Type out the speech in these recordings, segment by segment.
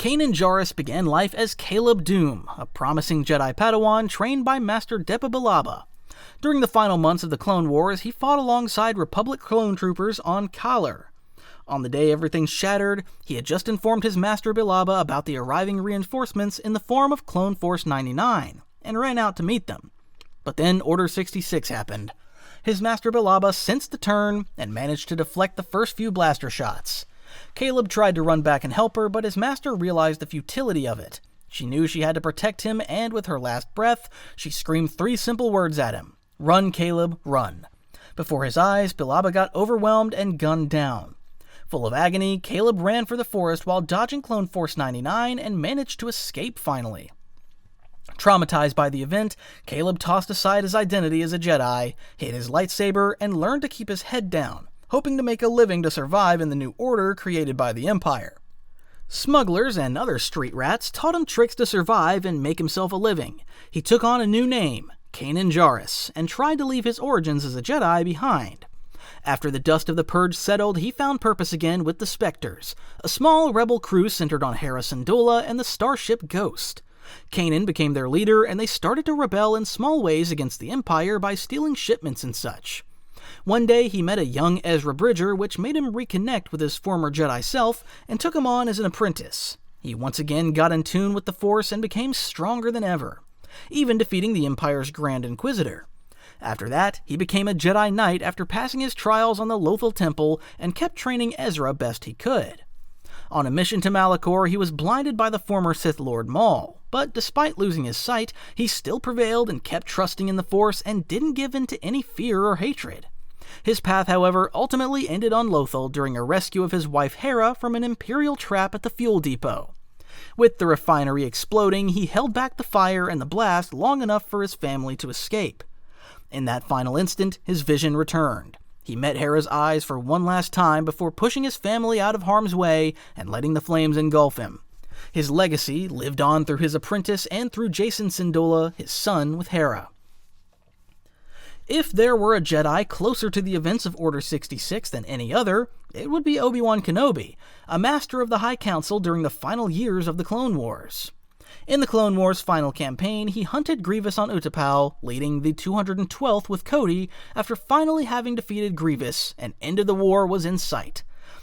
Kanan Jarrus began life as Caleb Dume, a promising Jedi Padawan trained by Master Depa Billaba. During the final months of the Clone Wars, he fought alongside Republic clone troopers on Kalar. On the day everything shattered, he had just informed his Master Billaba about the arriving reinforcements in the form of Clone Force 99, and ran out to meet them. But then Order 66 happened. His Master Billaba sensed the turn and managed to deflect the first few blaster shots. Caleb tried to run back and help her, but his master realized the futility of it. She knew she had to protect him, and with her last breath, she screamed 3 simple words at him. "Run, Caleb, run." Before his eyes, Billaba got overwhelmed and gunned down. Full of agony, Caleb ran for the forest while dodging Clone Force 99 and managed to escape finally. Traumatized by the event, Caleb tossed aside his identity as a Jedi, hid his lightsaber, and learned to keep his head down, hoping to make a living to survive in the new order created by the Empire. Smugglers and other street rats taught him tricks to survive and make himself a living. He took on a new name, Kanan Jarrus, and tried to leave his origins as a Jedi behind. After the dust of the Purge settled, he found purpose again with the Spectres, a small rebel crew centered on Hera Syndulla and the starship Ghost. Kanan became their leader, and they started to rebel in small ways against the Empire by stealing shipments and such. One day he met a young Ezra Bridger, which made him reconnect with his former Jedi self and took him on as an apprentice. He once again got in tune with the Force and became stronger than ever, even defeating the Empire's Grand Inquisitor. After that, he became a Jedi Knight after passing his trials on the Lothal Temple and kept training Ezra best he could. On a mission to Malachor, he was blinded by the former Sith Lord Maul, but despite losing his sight, he still prevailed and kept trusting in the Force and didn't give in to any fear or hatred. His path, however, ultimately ended on Lothal during a rescue of his wife Hera from an Imperial trap at the fuel depot. With the refinery exploding, he held back the fire and the blast long enough for his family to escape. In that final instant, his vision returned. He met Hera's eyes for one last time before pushing his family out of harm's way and letting the flames engulf him. His legacy lived on through his apprentice and through Jacen Syndulla, his son with Hera. If there were a Jedi closer to the events of Order 66 than any other, it would be Obi-Wan Kenobi, a master of the High Council during the final years of the Clone Wars. In the Clone Wars' final campaign, he hunted Grievous on Utapau, leading the 212th with Cody after finally having defeated Grievous, and end of the war was in sight.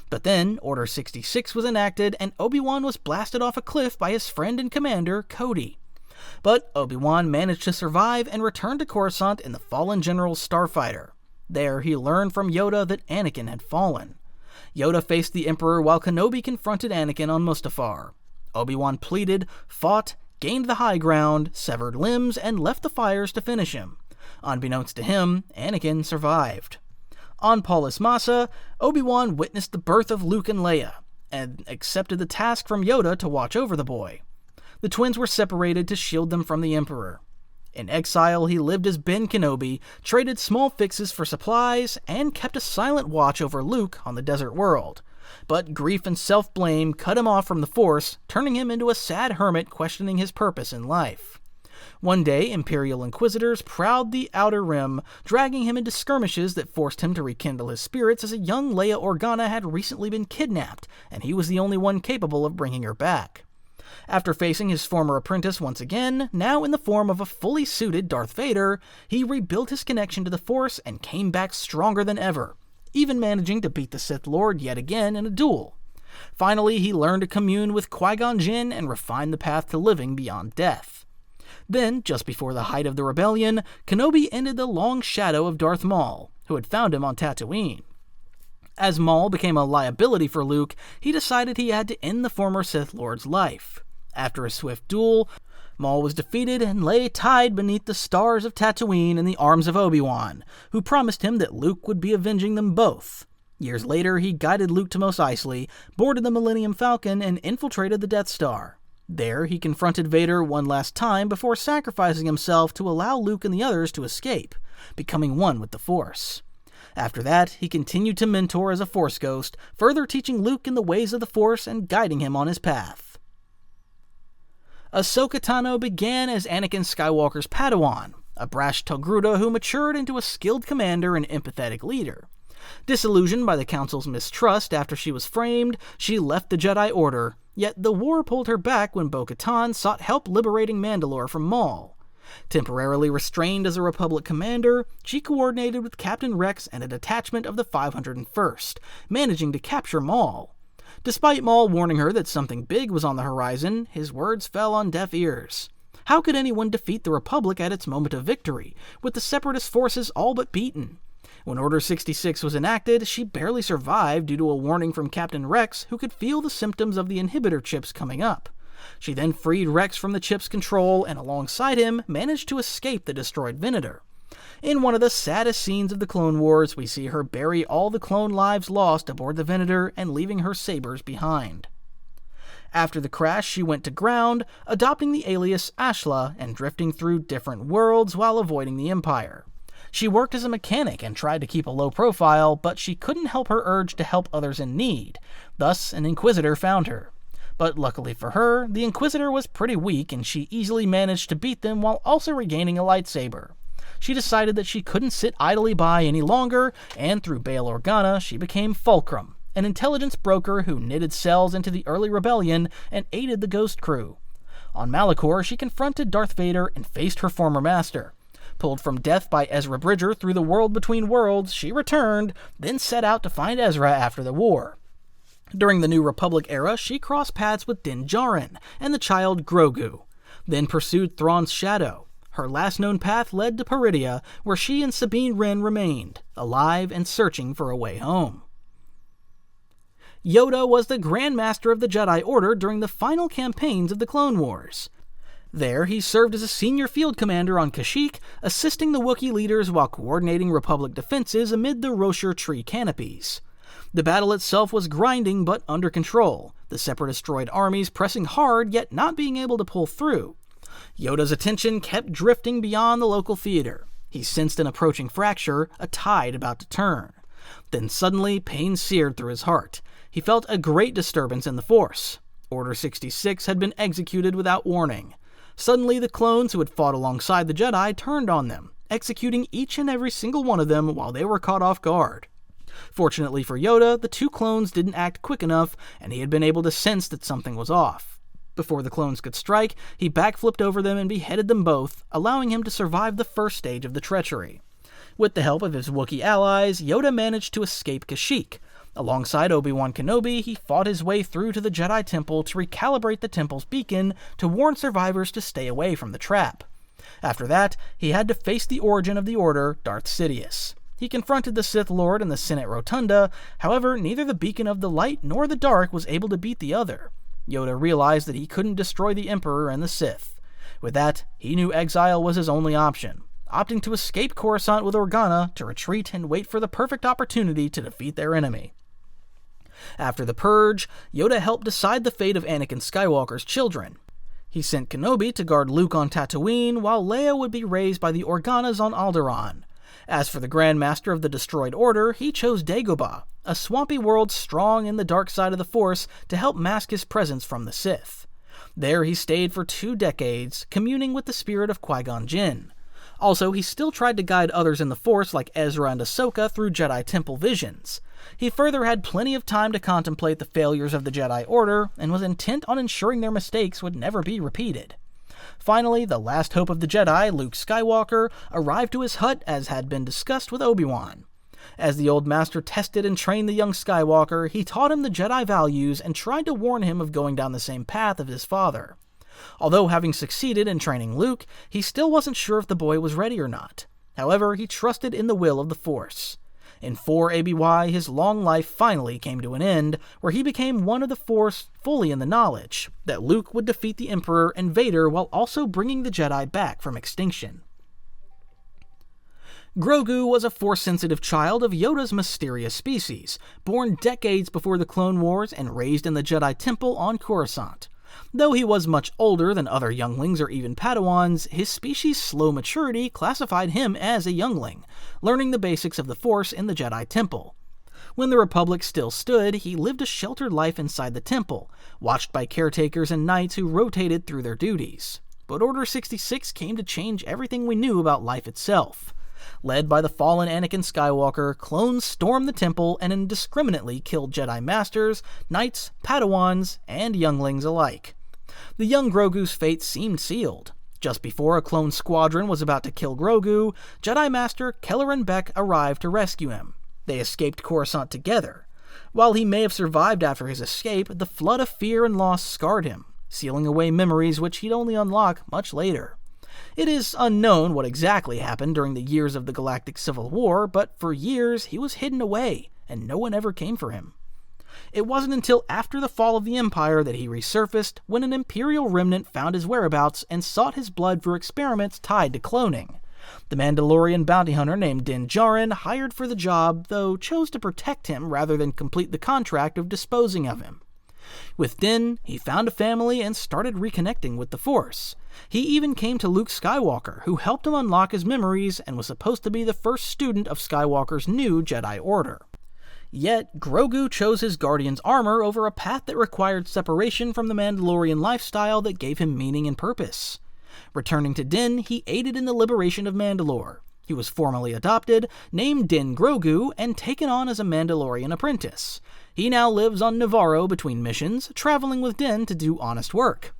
But then, Order 66 was enacted, and Obi-Wan was blasted off a cliff by his friend and commander, Cody. But Obi-Wan managed to survive and returned to Coruscant in the fallen General's starfighter. There, he learned from Yoda that Anakin had fallen. Yoda faced the Emperor while Kenobi confronted Anakin on Mustafar. Obi-Wan pleaded, fought, gained the high ground, severed limbs, and left the fires to finish him. Unbeknownst to him, Anakin survived. On Paulus Massa, Obi-Wan witnessed the birth of Luke and Leia, and accepted the task from Yoda to watch over the boy. The twins were separated to shield them from the Emperor. In exile, he lived as Ben Kenobi, traded small fixes for supplies, and kept a silent watch over Luke on the desert world. But grief and self-blame cut him off from the Force, turning him into a sad hermit questioning his purpose in life. One day, Imperial Inquisitors prowled the Outer Rim, dragging him into skirmishes that forced him to rekindle his spirits as a young Leia Organa had recently been kidnapped, and he was the only one capable of bringing her back. After facing his former apprentice once again, now in the form of a fully suited Darth Vader, he rebuilt his connection to the Force and came back stronger than ever, even managing to beat the Sith Lord yet again in a duel. Finally, he learned to commune with Qui-Gon Jinn and refine the path to living beyond death. Then, just before the height of the rebellion, Kenobi ended the long shadow of Darth Maul, who had found him on Tatooine. As Maul became a liability for Luke, he decided he had to end the former Sith Lord's life. After a swift duel, Maul was defeated and lay tied beneath the stars of Tatooine in the arms of Obi-Wan, who promised him that Luke would be avenging them both. Years later, he guided Luke to Mos Eisley, boarded the Millennium Falcon, and infiltrated the Death Star. There, he confronted Vader one last time before sacrificing himself to allow Luke and the others to escape, becoming one with the Force. After that, he continued to mentor as a Force ghost, further teaching Luke in the ways of the Force and guiding him on his path. Ahsoka Tano began as Anakin Skywalker's Padawan, a brash Togruta who matured into a skilled commander and empathetic leader. Disillusioned by the Council's mistrust after she was framed, she left the Jedi Order, Yet the war pulled her back when Bo-Katan sought help liberating Mandalore from Maul. Temporarily restrained as a Republic commander, she coordinated with Captain Rex and a detachment of the 501st, managing to capture Maul. Despite Maul warning her that something big was on the horizon, his words fell on deaf ears. How could anyone defeat the Republic at its moment of victory, with the Separatist forces all but beaten? When Order 66 was enacted, she barely survived due to a warning from Captain Rex, who could feel the symptoms of the inhibitor chips coming up. She then freed Rex from the chip's control and alongside him managed to escape the destroyed Venator. In one of the saddest scenes of the Clone Wars, we see her bury all the clone lives lost aboard the Venator and leaving her sabers behind. After the crash, she went to ground, adopting the alias Ashla and drifting through different worlds while avoiding the Empire. She worked as a mechanic and tried to keep a low profile, but she couldn't help her urge to help others in need. Thus, an Inquisitor found her. But luckily for her, the Inquisitor was pretty weak and she easily managed to beat them while also regaining a lightsaber. She decided that she couldn't sit idly by any longer, and through Bail Organa, she became Fulcrum, an intelligence broker who knitted cells into the early rebellion and aided the Ghost Crew. On Malachor, she confronted Darth Vader and faced her former master. Pulled from death by Ezra Bridger through the world between worlds, she returned, then set out to find Ezra after the war. During the New Republic era, she crossed paths with Din Djarin and the child Grogu, then pursued Thrawn's shadow. Her last known path led to Peridia, where she and Sabine Wren remained, alive and searching for a way home. Yoda was the Grand Master of the Jedi Order during the final campaigns of the Clone Wars. There, he served as a senior field commander on Kashyyyk, assisting the Wookiee leaders while coordinating Republic defenses amid the Roshar tree canopies. The battle itself was grinding but under control, the Separatist droid armies pressing hard yet not being able to pull through. Yoda's attention kept drifting beyond the local theater. He sensed an approaching fracture, a tide about to turn. Then suddenly, pain seared through his heart. He felt a great disturbance in the Force. Order 66 had been executed without warning. Suddenly, the clones who had fought alongside the Jedi turned on them, executing each and every single one of them while they were caught off guard. Fortunately for Yoda, the two clones didn't act quick enough, and he had been able to sense that something was off. Before the clones could strike, he backflipped over them and beheaded them both, allowing him to survive the first stage of the treachery. With the help of his Wookiee allies, Yoda managed to escape Kashyyyk. Alongside Obi-Wan Kenobi, he fought his way through to the Jedi Temple to recalibrate the temple's beacon to warn survivors to stay away from the trap. After that, he had to face the origin of the Order, Darth Sidious. He confronted the Sith Lord in the Senate Rotunda, however, neither the Beacon of the Light nor the Dark was able to beat the other. Yoda realized that he couldn't destroy the Emperor and the Sith. With that, he knew exile was his only option, opting to escape Coruscant with Organa to retreat and wait for the perfect opportunity to defeat their enemy. After the Purge, Yoda helped decide the fate of Anakin Skywalker's children. He sent Kenobi to guard Luke on Tatooine, while Leia would be raised by the Organas on Alderaan. As for the Grand Master of the Destroyed Order, he chose Dagobah, a swampy world strong in the dark side of the Force, to help mask his presence from the Sith. There he stayed for 2 decades, communing with the spirit of Qui-Gon Jinn. Also, he still tried to guide others in the Force like Ezra and Ahsoka through Jedi Temple visions. He further had plenty of time to contemplate the failures of the Jedi Order, and was intent on ensuring their mistakes would never be repeated. Finally, the last hope of the Jedi, Luke Skywalker, arrived to his hut as had been discussed with Obi-Wan. As the old master tested and trained the young Skywalker, he taught him the Jedi values and tried to warn him of going down the same path of his father. Although having succeeded in training Luke, he still wasn't sure if the boy was ready or not. However, he trusted in the will of the Force. In 4 ABY, his long life finally came to an end, where he became one of the Force fully in the knowledge that Luke would defeat the Emperor and Vader while also bringing the Jedi back from extinction. Grogu was a Force-sensitive child of Yoda's mysterious species, born decades before the Clone Wars and raised in the Jedi Temple on Coruscant. Though he was much older than other younglings or even Padawans, his species' slow maturity classified him as a youngling, learning the basics of the Force in the Jedi Temple. When the Republic still stood, he lived a sheltered life inside the Temple, watched by caretakers and knights who rotated through their duties. But Order 66 came to change everything we knew about life itself. Led by the fallen Anakin Skywalker, clones stormed the temple and indiscriminately killed Jedi Masters, Knights, Padawans, and younglings alike. The young Grogu's fate seemed sealed. Just before a clone squadron was about to kill Grogu, Jedi Master Kelleran Beq arrived to rescue him. They escaped Coruscant together. While he may have survived after his escape, the flood of fear and loss scarred him, sealing away memories which he'd only unlock much later. It is unknown what exactly happened during the years of the Galactic Civil War, but for years he was hidden away, and no one ever came for him. It wasn't until after the fall of the Empire that he resurfaced, when an Imperial remnant found his whereabouts and sought his blood for experiments tied to cloning. The Mandalorian bounty hunter named Din Djarin hired for the job, though chose to protect him rather than complete the contract of disposing of him. With Din, he found a family and started reconnecting with the Force. He even came to Luke Skywalker, who helped him unlock his memories and was supposed to be the first student of Skywalker's new Jedi Order. Yet, Grogu chose his Guardian's armor over a path that required separation from the Mandalorian lifestyle that gave him meaning and purpose. Returning to Din, he aided in the liberation of Mandalore. He was formally adopted, named Din Grogu, and taken on as a Mandalorian apprentice. He now lives on Nevarro between missions, traveling with Din to do honest work.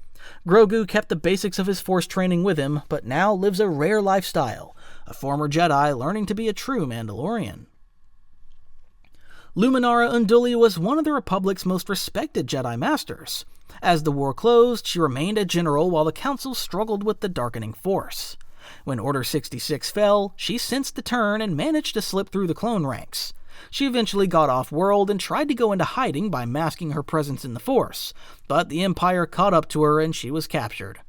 Grogu kept the basics of his Force training with him, but now lives a rare lifestyle, a former Jedi learning to be a true Mandalorian. Luminara Unduli was one of the Republic's most respected Jedi Masters. As the war closed, she remained a general while the Council struggled with the darkening Force. When Order 66 fell, she sensed the turn and managed to slip through the clone ranks. She eventually got off-world and tried to go into hiding by masking her presence in the Force, but the Empire caught up to her and she was captured.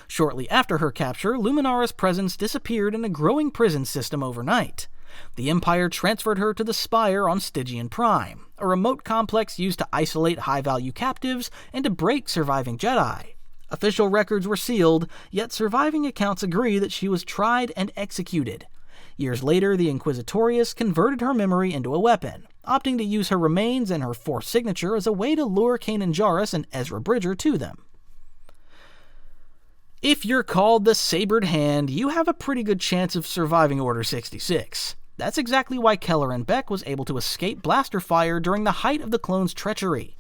Shortly after her capture, Luminara's presence disappeared in a growing prison system overnight. The Empire transferred her to the Spire on Stygian Prime, a remote complex used to isolate high-value captives and to break surviving Jedi. Official records were sealed, yet surviving accounts agree that she was tried and executed. Years later, the Inquisitorius converted her memory into a weapon, opting to use her remains and her Force signature as a way to lure Kanan Jarrus and Ezra Bridger to them. If you're called the Sabered Hand, you have a pretty good chance of surviving Order 66. That's exactly why Kelleran Beq was able to escape blaster fire during the height of the clones' treachery.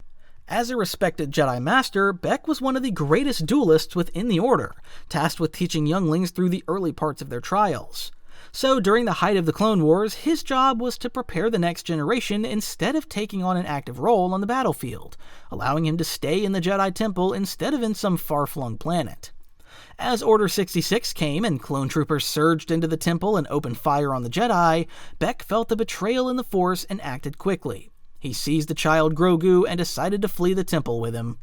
As a respected Jedi Master, Beq was one of the greatest duelists within the Order, tasked with teaching younglings through the early parts of their trials. So during the height of the Clone Wars, his job was to prepare the next generation instead of taking on an active role on the battlefield, allowing him to stay in the Jedi Temple instead of in some far-flung planet. As Order 66 came and clone troopers surged into the temple and opened fire on the Jedi, Beq felt the betrayal in the Force and acted quickly. He seized the child Grogu and decided to flee the temple with him.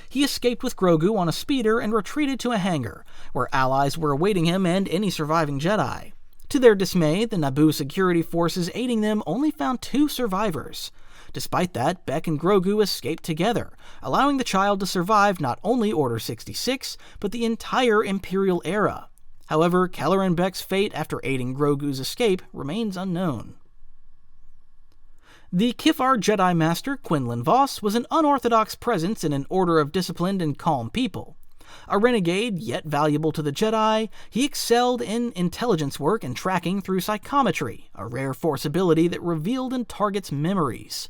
He escaped with Grogu on a speeder and retreated to a hangar, where allies were awaiting him and any surviving Jedi. To their dismay, the Naboo security forces aiding them only found 2 survivors. Despite that, Beq and Grogu escaped together, allowing the child to survive not only Order 66, but the entire Imperial era. However, Kelleran Beq's fate after aiding Grogu's escape remains unknown. The Kifar Jedi Master Quinlan Vos was an unorthodox presence in an order of disciplined and calm people. A renegade, yet valuable to the Jedi, he excelled in intelligence work and tracking through psychometry, a rare Force ability that revealed and targets memories.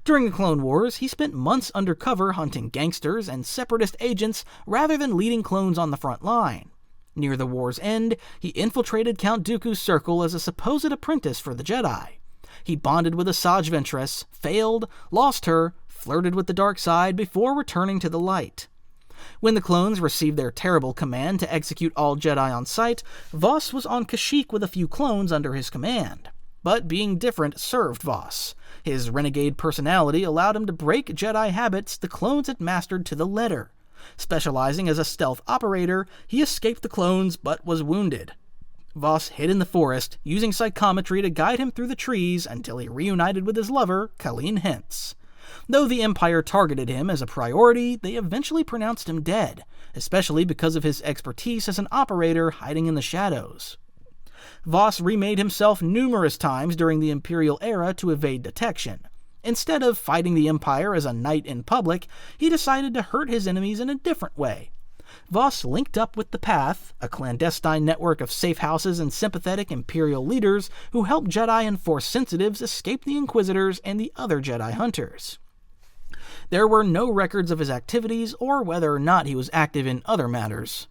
During the Clone Wars, he spent months undercover hunting gangsters and separatist agents rather than leading clones on the front line. Near the war's end, he infiltrated Count Dooku's circle as a supposed apprentice for the Jedi. He bonded with Asajj Ventress, failed, lost her, flirted with the dark side before returning to the light. When the clones received their terrible command to execute all Jedi on sight, Vos was on Kashyyyk with a few clones under his command. But being different served Vos. His renegade personality allowed him to break Jedi habits the clones had mastered to the letter. Specializing as a stealth operator, he escaped the clones but was wounded. Vos hid in the forest, using psychometry to guide him through the trees until he reunited with his lover, Colleen Hence. Though the Empire targeted him as a priority, they eventually pronounced him dead, especially because of his expertise as an operator hiding in the shadows. Vos remade himself numerous times during the Imperial era to evade detection. Instead of fighting the Empire as a knight in public, he decided to hurt his enemies in a different way. Vos linked up with the Path, a clandestine network of safe houses and sympathetic Imperial leaders who helped Jedi and Force sensitives escape the Inquisitors and the other Jedi hunters. There were no records of his activities or whether or not he was active in other matters.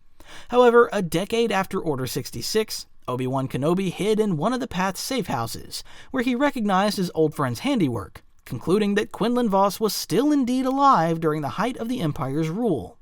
However, a decade after Order 66, Obi-Wan Kenobi hid in one of the Path's safe houses, where he recognized his old friend's handiwork, concluding that Quinlan Vos was still indeed alive during the height of the Empire's rule.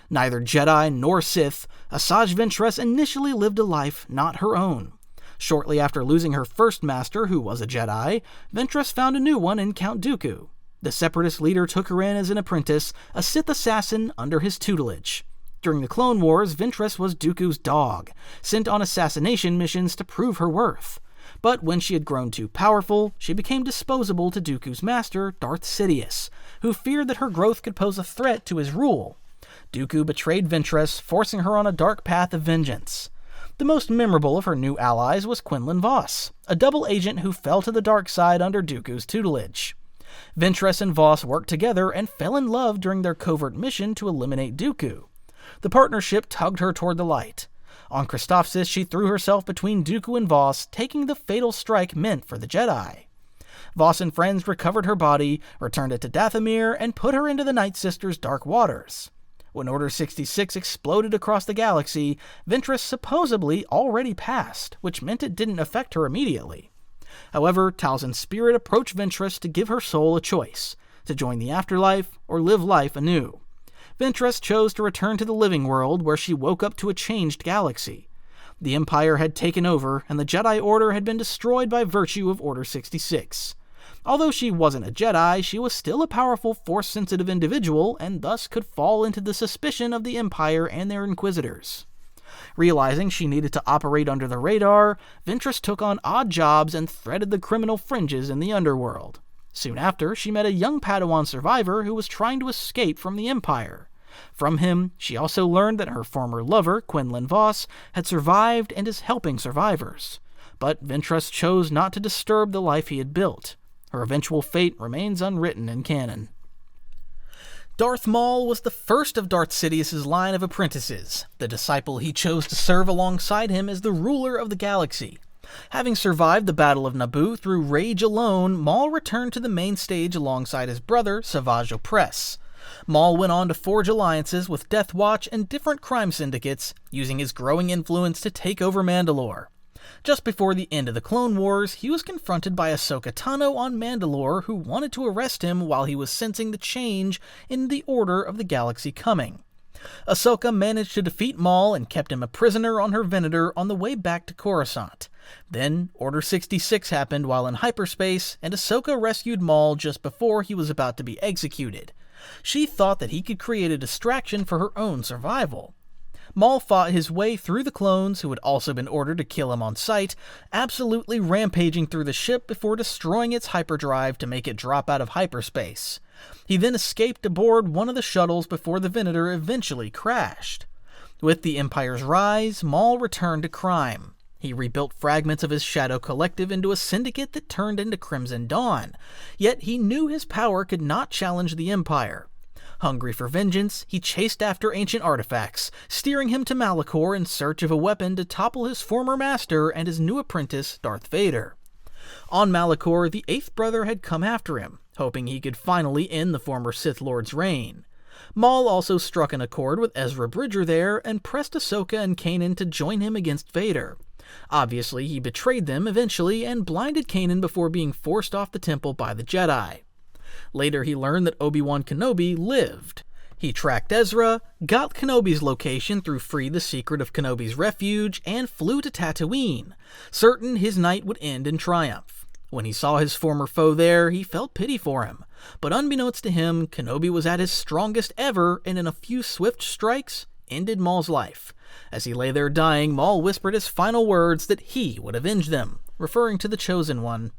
Neither Jedi nor Sith, Asajj Ventress initially lived a life not her own. Shortly after losing her first master, who was a Jedi, Ventress found a new one in Count Dooku. The Separatist leader took her in as an apprentice, a Sith assassin under his tutelage. During the Clone Wars, Ventress was Dooku's dog, sent on assassination missions to prove her worth. But when she had grown too powerful, she became disposable to Dooku's master, Darth Sidious, who feared that her growth could pose a threat to his rule. Dooku betrayed Ventress, forcing her on a dark path of vengeance. The most memorable of her new allies was Quinlan Vos, a double agent who fell to the dark side under Dooku's tutelage. Ventress and Vos worked together and fell in love during their covert mission to eliminate Dooku. The partnership tugged her toward the light. On Christophsis, she threw herself between Dooku and Vos, taking the fatal strike meant for the Jedi. Vos and friends recovered her body, returned it to Dathomir, and put her into the Night Sisters' dark waters. When Order 66 exploded across the galaxy, Ventress supposedly already passed, which meant it didn't affect her immediately. However, Talzin's spirit approached Ventress to give her soul a choice, to join the afterlife or live life anew. Ventress chose to return to the living world, where she woke up to a changed galaxy. The Empire had taken over, and the Jedi Order had been destroyed by virtue of Order 66. Although she wasn't a Jedi, she was still a powerful Force-sensitive individual, and thus could fall into the suspicion of the Empire and their Inquisitors. Realizing she needed to operate under the radar, Ventress took on odd jobs and threaded the criminal fringes in the underworld. Soon after, she met a young Padawan survivor who was trying to escape from the Empire. From him, she also learned that her former lover, Quinlan Vos, had survived and is helping survivors. But Ventress chose not to disturb the life he had built. Her eventual fate remains unwritten in canon. Darth Maul was the first of Darth Sidious's line of apprentices, the disciple he chose to serve alongside him as the ruler of the galaxy. Having survived the Battle of Naboo through rage alone, Maul returned to the main stage alongside his brother, Savage Opress. Maul went on to forge alliances with Death Watch and different crime syndicates, using his growing influence to take over Mandalore. Just before the end of the Clone Wars, he was confronted by Ahsoka Tano on Mandalore, who wanted to arrest him while he was sensing the change in the order of the galaxy coming. Ahsoka managed to defeat Maul and kept him a prisoner on her Venator on the way back to Coruscant. Then, Order 66 happened while in hyperspace, and Ahsoka rescued Maul just before he was about to be executed. She thought that he could create a distraction for her own survival. Maul fought his way through the clones, who had also been ordered to kill him on sight, absolutely rampaging through the ship before destroying its hyperdrive to make it drop out of hyperspace. He then escaped aboard one of the shuttles before the Venator eventually crashed. With the Empire's rise, Maul returned to crime. He rebuilt fragments of his Shadow Collective into a syndicate that turned into Crimson Dawn, yet he knew his power could not challenge the Empire. Hungry for vengeance, he chased after ancient artifacts, steering him to Malachor in search of a weapon to topple his former master and his new apprentice, Darth Vader. On Malachor, the Eighth Brother had come after him, hoping he could finally end the former Sith Lord's reign. Maul also struck an accord with Ezra Bridger there and pressed Ahsoka and Kanan to join him against Vader. Obviously, he betrayed them eventually and blinded Kanan before being forced off the temple by the Jedi. Later, he learned that Obi-Wan Kenobi lived. He tracked Ezra, got Kenobi's location through Free the Secret of Kenobi's Refuge, and flew to Tatooine, certain his night would end in triumph. When he saw his former foe there, he felt pity for him. But unbeknownst to him, Kenobi was at his strongest ever, and in a few swift strikes, ended Maul's life. As he lay there dying, Maul whispered his final words that he would avenge them, referring to the Chosen One.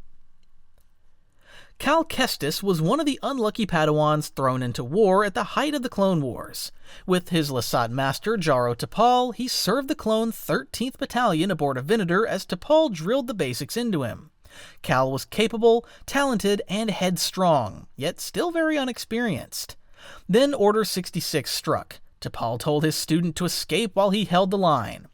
Cal Kestis was one of the unlucky Padawans thrown into war at the height of the Clone Wars. With his Lasat master, Jaro Tapal, he served the clone 13th Battalion aboard a Venator as Tapal drilled the basics into him. Cal was capable, talented, and headstrong, yet still very unexperienced. Then Order 66 struck. T'Pol told his student to escape while he held the line.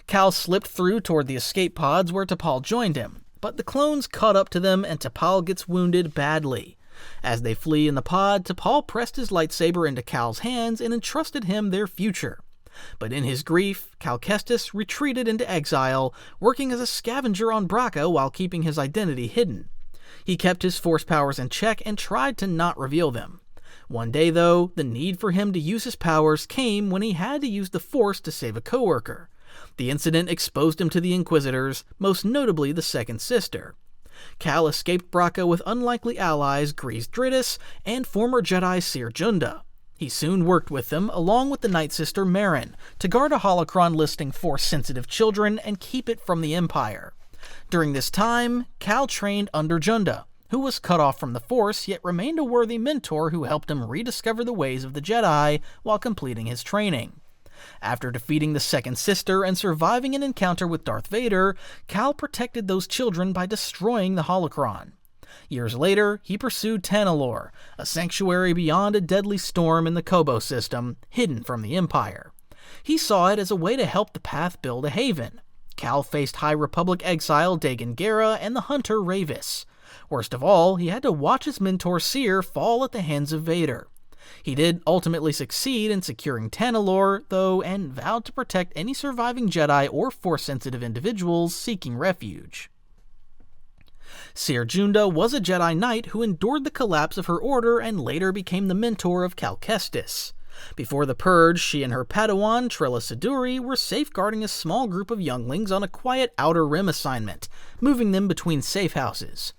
Cal slipped through toward the escape pods where T'Pol joined him, but the clones caught up to them and T'Pol gets wounded badly. As they flee in the pod, T'Pol pressed his lightsaber into Cal's hands and entrusted him their future. But in his grief, Cal Kestis retreated into exile, working as a scavenger on Bracca while keeping his identity hidden. He kept his force powers in check and tried to not reveal them. One day, though, the need for him to use his powers came when he had to use the Force to save a coworker. The incident exposed him to the Inquisitors, most notably the Second Sister. Cal escaped Bracca with unlikely allies Greez Dritus and former Jedi Cere Junda. He soon worked with them, along with the Night Sister Merrin, to guard a holocron listing Force-sensitive children and keep it from the Empire. During this time, Cal trained under Junda, who was cut off from the Force yet remained a worthy mentor who helped him rediscover the ways of the Jedi while completing his training. After defeating the Second Sister and surviving an encounter with Darth Vader, Cal protected those children by destroying the holocron. Years later, he pursued Tanalorr, a sanctuary beyond a deadly storm in the Kobo system, hidden from the Empire. He saw it as a way to help the Path build a haven. Cal faced High Republic exile Dagan Gera and the Hunter Ravis. Worst of all, he had to watch his mentor Cere fall at the hands of Vader. He did ultimately succeed in securing Tanalorr, though, and vowed to protect any surviving Jedi or Force-sensitive individuals seeking refuge. Cere Junda was a Jedi Knight who endured the collapse of her order and later became the mentor of Cal Kestis. Before the Purge, she and her Padawan, Trilla Siduri, were safeguarding a small group of younglings on a quiet Outer Rim assignment, moving them between safe houses.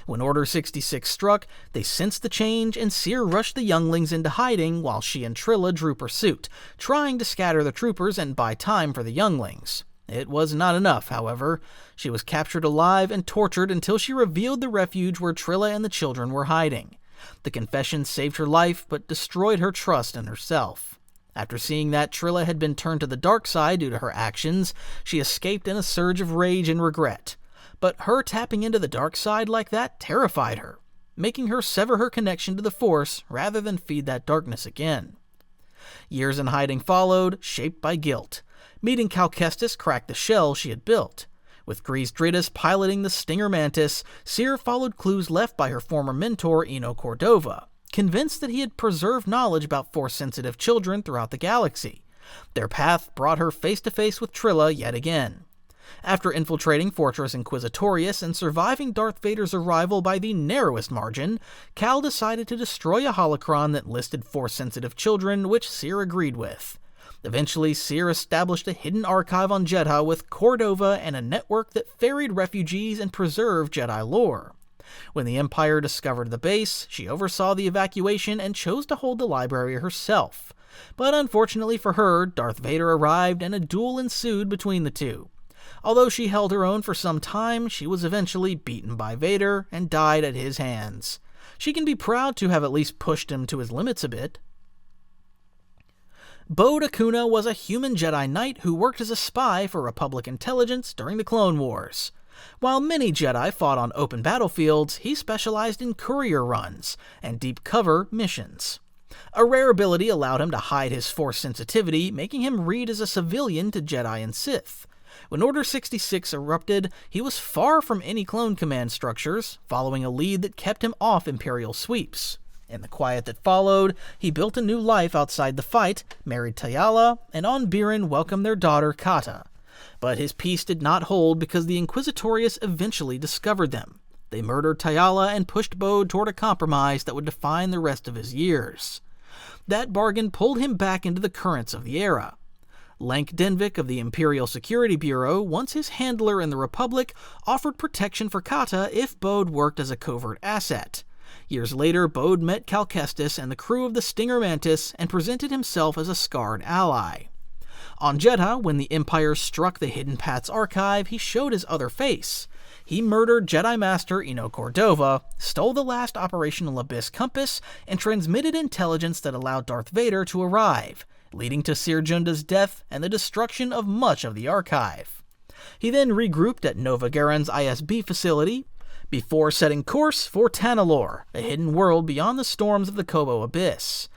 When Order 66 struck, they sensed the change and Cere rushed the younglings into hiding while she and Trilla drew pursuit, trying to scatter the troopers and buy time for the younglings. It was not enough, however. She was captured alive and tortured until she revealed the refuge where Trilla and the children were hiding. The confession saved her life, but destroyed her trust in herself. After seeing that Trilla had been turned to the dark side due to her actions, she escaped in a surge of rage and regret. But her tapping into the dark side like that terrified her, making her sever her connection to the Force rather than feed that darkness again. Years in hiding followed, shaped by guilt. Meeting Cal Kestis cracked the shell she had built. With Greez Dritus piloting the Stinger Mantis, Cere followed clues left by her former mentor Eno Cordova, convinced that he had preserved knowledge about Force-sensitive children throughout the galaxy. Their path brought her face-to-face with Trilla yet again. After infiltrating Fortress Inquisitorius and surviving Darth Vader's arrival by the narrowest margin, Cal decided to destroy a holocron that listed Force-sensitive children, which Cere agreed with. Eventually, Cere established a hidden archive on Jedha with Cordova and a network that ferried refugees and preserved Jedi lore. When the Empire discovered the base, she oversaw the evacuation and chose to hold the library herself. But unfortunately for her, Darth Vader arrived and a duel ensued between the two. Although she held her own for some time, she was eventually beaten by Vader and died at his hands. She can be proud to have at least pushed him to his limits a bit. Bode Akuna was a human Jedi Knight who worked as a spy for Republic intelligence during the Clone Wars. While many Jedi fought on open battlefields, he specialized in courier runs and deep cover missions. A rare ability allowed him to hide his Force sensitivity, making him read as a civilian to Jedi and Sith. When Order 66 erupted, he was far from any clone command structures, following a lead that kept him off Imperial sweeps. In the quiet that followed, he built a new life outside the fight, married Tayala, and on Biren welcomed their daughter Kata. But his peace did not hold because the Inquisitorius eventually discovered them. They murdered Tayala and pushed Bode toward a compromise that would define the rest of his years. That bargain pulled him back into the currents of the era. Lank Denvik of the Imperial Security Bureau, once his handler in the Republic, offered protection for Kata if Bode worked as a covert asset. Years later, Bode met Cal Kestis and the crew of the Stinger Mantis and presented himself as a scarred ally. On Jedha, when the Empire struck the Hidden Paths archive, he showed his other face. He murdered Jedi Master Eno Cordova, stole the last Operational Abyss compass, and transmitted intelligence that allowed Darth Vader to arrive, leading to Cere Junda's death and the destruction of much of the archive. He then regrouped at Nova Garen's ISB facility, before setting course for Tanalorr, a hidden world beyond the storms of the Kobo Abyss.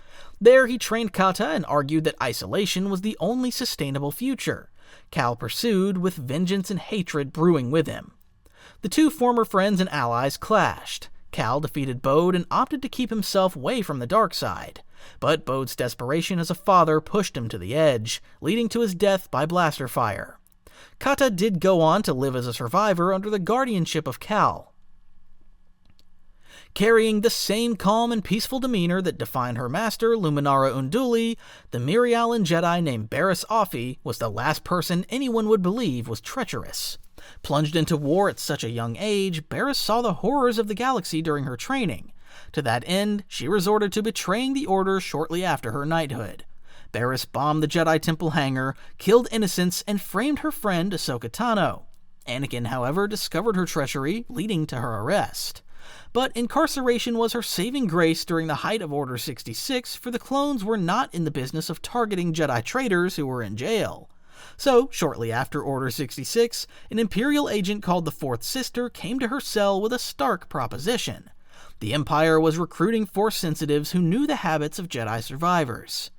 There, he trained Kata and argued that isolation was the only sustainable future. Cal pursued, with vengeance and hatred brewing with him. The two former friends and allies clashed. Cal defeated Bode and opted to keep himself away from the dark side. But Bode's desperation as a father pushed him to the edge, leading to his death by blaster fire. Kata did go on to live as a survivor under the guardianship of Cal. Carrying the same calm and peaceful demeanor that defined her master, Luminara Unduli, the Mirialan Jedi named Barriss Offee was the last person anyone would believe was treacherous. Plunged into war at such a young age, Barriss saw the horrors of the galaxy during her training. To that end, she resorted to betraying the Order shortly after her knighthood. Barriss bombed the Jedi Temple hangar, killed innocents, and framed her friend Ahsoka Tano. Anakin, however, discovered her treachery, leading to her arrest. But incarceration was her saving grace during the height of Order 66, for the clones were not in the business of targeting Jedi traitors who were in jail. So, shortly after Order 66, an Imperial agent called the Fourth Sister came to her cell with a stark proposition. The Empire was recruiting Force sensitives who knew the habits of Jedi survivors.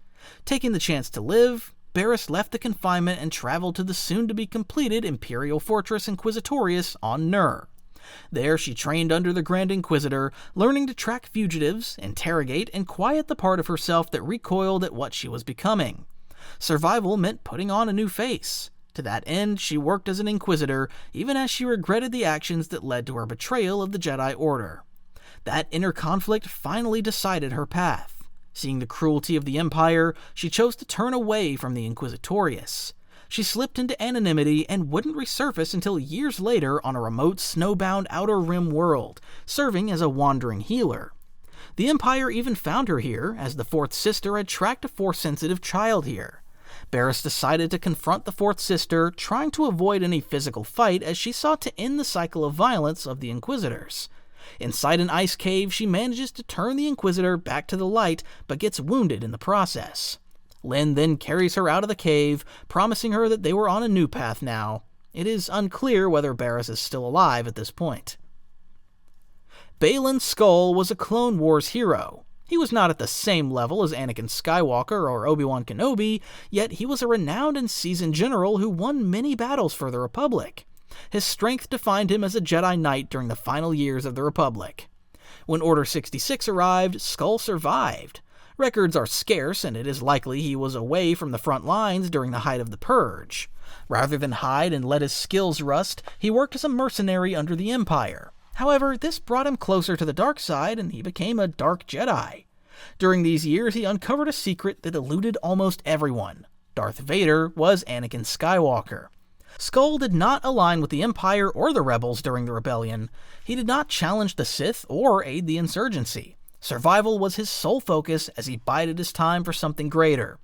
Taking the chance to live, Barriss left the confinement and traveled to the soon-to-be-completed Imperial Fortress Inquisitorius on Nur. There she trained under the Grand Inquisitor, learning to track fugitives, interrogate, and quiet the part of herself that recoiled at what she was becoming. Survival meant putting on a new face. To that end, she worked as an Inquisitor, even as she regretted the actions that led to her betrayal of the Jedi Order. That inner conflict finally decided her path. Seeing the cruelty of the Empire, she chose to turn away from the Inquisitorius. She slipped into anonymity and wouldn't resurface until years later on a remote snowbound Outer Rim world, serving as a wandering healer. The Empire even found her here, as the Fourth Sister had tracked a Force-sensitive child here. Barriss decided to confront the Fourth Sister, trying to avoid any physical fight as she sought to end the cycle of violence of the Inquisitors. Inside an ice cave, she manages to turn the Inquisitor back to the light, but gets wounded in the process. Lin then carries her out of the cave, promising her that they were on a new path now. It is unclear whether Barriss is still alive at this point. Baylan Skoll was a Clone Wars hero. He was not at the same level as Anakin Skywalker or Obi-Wan Kenobi, yet he was a renowned and seasoned general who won many battles for the Republic. His strength defined him as a Jedi Knight during the final years of the Republic. When Order 66 arrived, Skoll survived. Records are scarce, and it is likely he was away from the front lines during the height of the Purge. Rather than hide and let his skills rust, he worked as a mercenary under the Empire. However, this brought him closer to the dark side, and he became a Dark Jedi. During these years, he uncovered a secret that eluded almost everyone. Darth Vader was Anakin Skywalker. Skoll did not align with the Empire or the Rebels during the Rebellion. He did not challenge the Sith or aid the insurgency. Survival was his sole focus as he bided his time for something greater.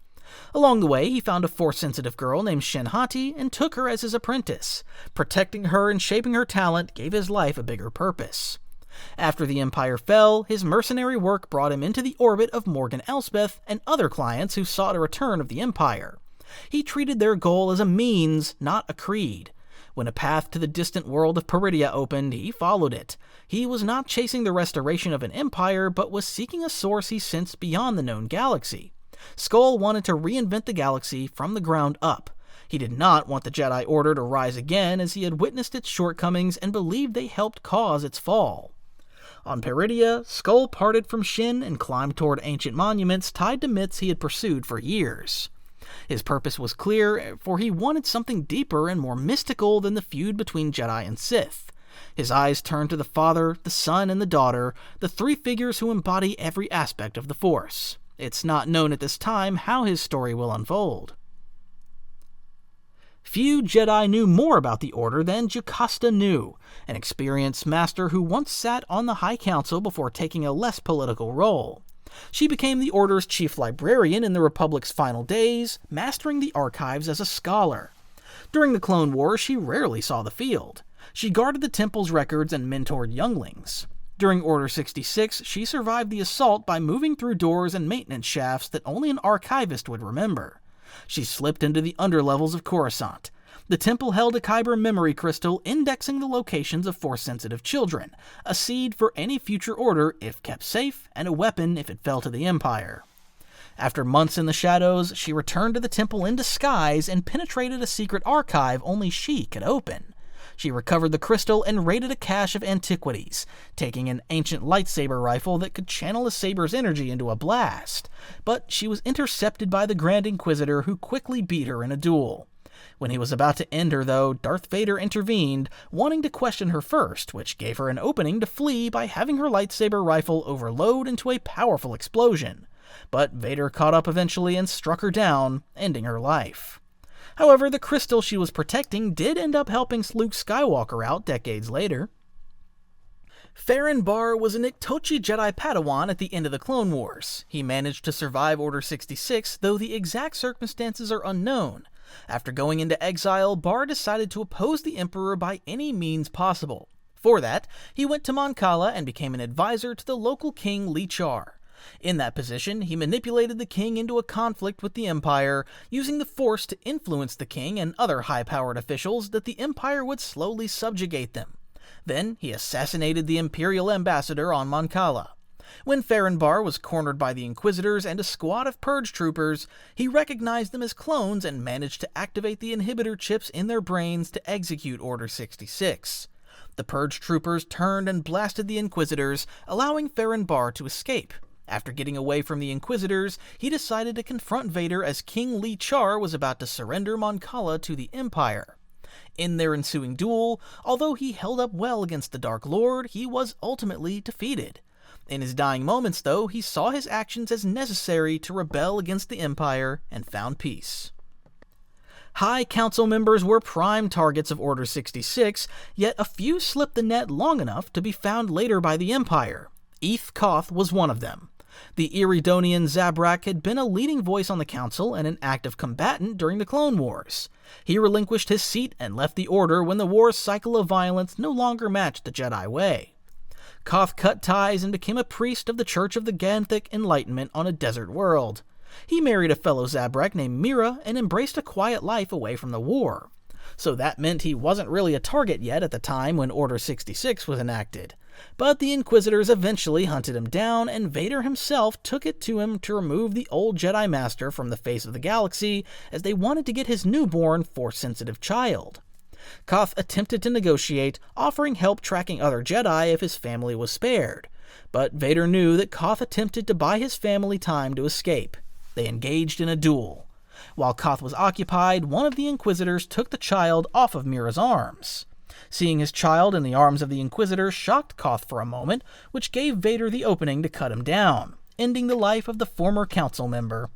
Along the way, he found a Force-sensitive girl named Shin Hati and took her as his apprentice. Protecting her and shaping her talent gave his life a bigger purpose. After the Empire fell, his mercenary work brought him into the orbit of Morgan Elsbeth and other clients who sought a return of the Empire. He treated their goal as a means, not a creed. When a path to the distant world of Peridea opened, he followed it. He was not chasing the restoration of an empire, but was seeking a source he sensed beyond the known galaxy. Skoll wanted to reinvent the galaxy from the ground up. He did not want the Jedi Order to rise again, as he had witnessed its shortcomings and believed they helped cause its fall. On Peridea, Skoll parted from Shin and climbed toward ancient monuments tied to myths he had pursued for years. His purpose was clear, for he wanted something deeper and more mystical than the feud between Jedi and Sith. His eyes turned to the Father, the Son, and the Daughter, the three figures who embody every aspect of the Force. It's not known at this time how his story will unfold. Few Jedi knew more about the Order than Jocasta Nu, an experienced master who once sat on the High Council before taking a less political role. She became the Order's chief librarian in the Republic's final days, mastering the archives as a scholar. During the Clone Wars, she rarely saw the field. She guarded the Temple's records and mentored younglings. During Order 66, she survived the assault by moving through doors and maintenance shafts that only an archivist would remember. She slipped into the underlevels of Coruscant. The Temple held a Kyber memory crystal indexing the locations of Force-sensitive children, a seed for any future Order if kept safe, and a weapon if it fell to the Empire. After months in the shadows, she returned to the temple in disguise and penetrated a secret archive only she could open. She recovered the crystal and raided a cache of antiquities, taking an ancient lightsaber rifle that could channel a saber's energy into a blast. But she was intercepted by the Grand Inquisitor, who quickly beat her in a duel. When he was about to end her, though, Darth Vader intervened, wanting to question her first, which gave her an opening to flee by having her lightsaber rifle overload into a powerful explosion. But Vader caught up eventually and struck her down, ending her life. However, the crystal she was protecting did end up helping Luke Skywalker out decades later. Ferren Barr was an Iktochi Jedi Padawan at the end of the Clone Wars. He managed to survive Order 66, though the exact circumstances are unknown. After going into exile, Barr decided to oppose the Emperor by any means possible. For that, he went to Mon Cala and became an advisor to the local king Li Char. In that position, he manipulated the king into a conflict with the Empire, using the Force to influence the king and other high-powered officials that the Empire would slowly subjugate them. Then, he assassinated the Imperial ambassador on Mon Cala. When Ferren Barr was cornered by the Inquisitors and a squad of Purge troopers, he recognized them as clones and managed to activate the inhibitor chips in their brains to execute Order 66. The Purge troopers turned and blasted the Inquisitors, allowing Ferren Barr to escape. After getting away from the Inquisitors, he decided to confront Vader as King Li Char was about to surrender Mon Cala to the Empire. In their ensuing duel, although he held up well against the Dark Lord, he was ultimately defeated. In his dying moments, though, he saw his actions as necessary to rebel against the Empire and found peace. High Council members were prime targets of Order 66, yet a few slipped the net long enough to be found later by the Empire. Eeth Koth was one of them. The Iridonian Zabrak had been a leading voice on the Council and an active combatant during the Clone Wars. He relinquished his seat and left the Order when the war's cycle of violence no longer matched the Jedi way. Koth cut ties and became a priest of the Church of the Ganthic Enlightenment on a desert world. He married a fellow Zabrak named Mira and embraced a quiet life away from the war. So that meant he wasn't really a target yet at the time when Order 66 was enacted. But the Inquisitors eventually hunted him down, and Vader himself took it to him to remove the old Jedi Master from the face of the galaxy, as they wanted to get his newborn, Force-sensitive child. Koth attempted to negotiate, offering help tracking other Jedi if his family was spared. But Vader knew that Koth attempted to buy his family time to escape. They engaged in a duel. While Koth was occupied, one of the Inquisitors took the child off of Mira's arms. Seeing his child in the arms of the Inquisitor shocked Koth for a moment, which gave Vader the opening to cut him down, ending the life of the former council member.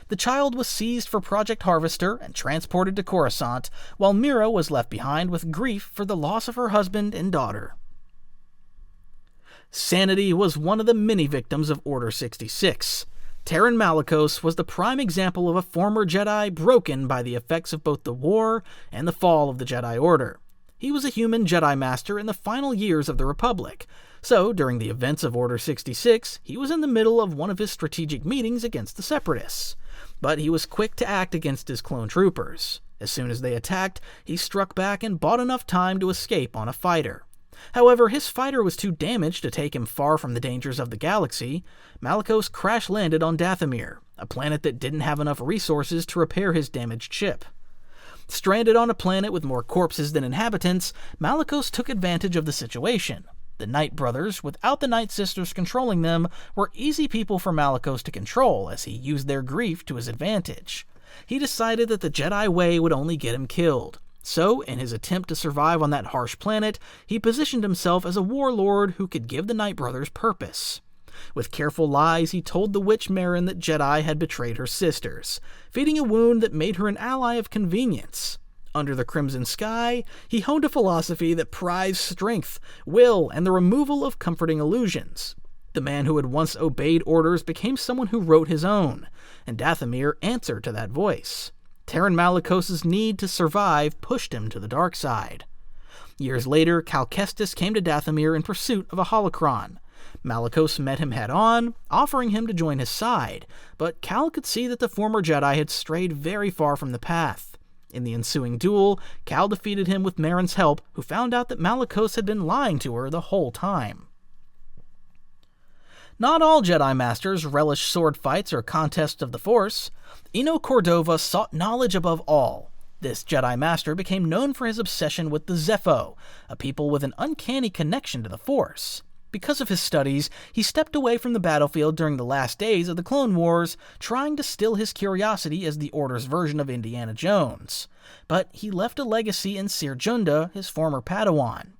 The child was seized for Project Harvester and transported to Coruscant, while Mira was left behind with grief for the loss of her husband and daughter. Sanity was one of the many victims of Order 66. Taron Malicos was the prime example of a former Jedi broken by the effects of both the war and the fall of the Jedi Order. He was a human Jedi Master in the final years of the Republic, so during the events of Order 66, he was in the middle of one of his strategic meetings against the Separatists. But he was quick to act against his clone troopers. As soon as they attacked, he struck back and bought enough time to escape on a fighter. However, his fighter was too damaged to take him far from the dangers of the galaxy. Malicos crash-landed on Dathomir, a planet that didn't have enough resources to repair his damaged ship. Stranded on a planet with more corpses than inhabitants, Malicos took advantage of the situation. The Night Brothers, without the Night Sisters controlling them, were easy people for Malicos to control, as he used their grief to his advantage. He decided that the Jedi way would only get him killed. So, in his attempt to survive on that harsh planet, he positioned himself as a warlord who could give the Night Brothers purpose. With careful lies, he told the witch Merrin that Jedi had betrayed her sisters, feeding a wound that made her an ally of convenience. Under the Crimson Sky, he honed a philosophy that prized strength, will, and the removal of comforting illusions. The man who had once obeyed orders became someone who wrote his own, and Dathomir answered to that voice. Taron Malicos' need to survive pushed him to the dark side. Years later, Cal Kestis came to Dathomir in pursuit of a holocron. Malicos met him head-on, offering him to join his side, but Cal could see that the former Jedi had strayed very far from the path. In the ensuing duel, Cal defeated him with Merrin's help, who found out that Malicos had been lying to her the whole time. Not all Jedi Masters relish sword fights or contests of the Force. Eno Cordova sought knowledge above all. This Jedi Master became known for his obsession with the Zeffo, a people with an uncanny connection to the Force. Because of his studies, he stepped away from the battlefield during the last days of the Clone Wars, trying to still his curiosity as the Order's version of Indiana Jones. But he left a legacy in Cere Junda, his former Padawan.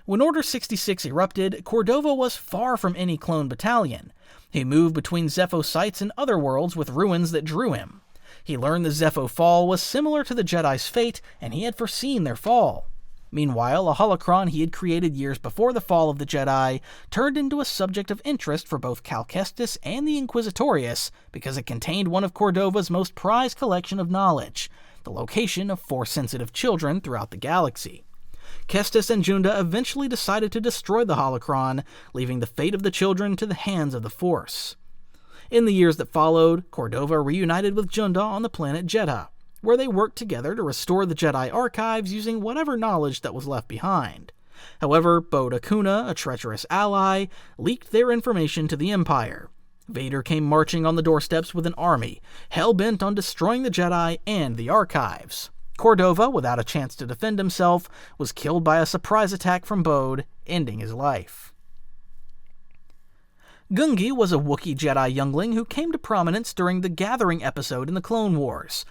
When Order 66 erupted, Cordova was far from any clone battalion. He moved between Zeffo sites and other worlds with ruins that drew him. He learned the Zeffo fall was similar to the Jedi's fate, and he had foreseen their fall. Meanwhile, a holocron he had created years before the fall of the Jedi turned into a subject of interest for both Cal Kestis and the Inquisitorius because it contained one of Cordova's most prized collection of knowledge, the location of Force-sensitive children throughout the galaxy. Kestis and Junda eventually decided to destroy the holocron, leaving the fate of the children to the hands of the Force. In the years that followed, Cordova reunited with Junda on the planet Jedha, where they worked together to restore the Jedi archives using whatever knowledge that was left behind. However, Bode Akuna, a treacherous ally, leaked their information to the Empire. Vader came marching on the doorsteps with an army, hell-bent on destroying the Jedi and the archives. Cordova, without a chance to defend himself, was killed by a surprise attack from Bode, ending his life. Gungi was a Wookiee Jedi youngling who came to prominence during the Gathering episode in the Clone Wars,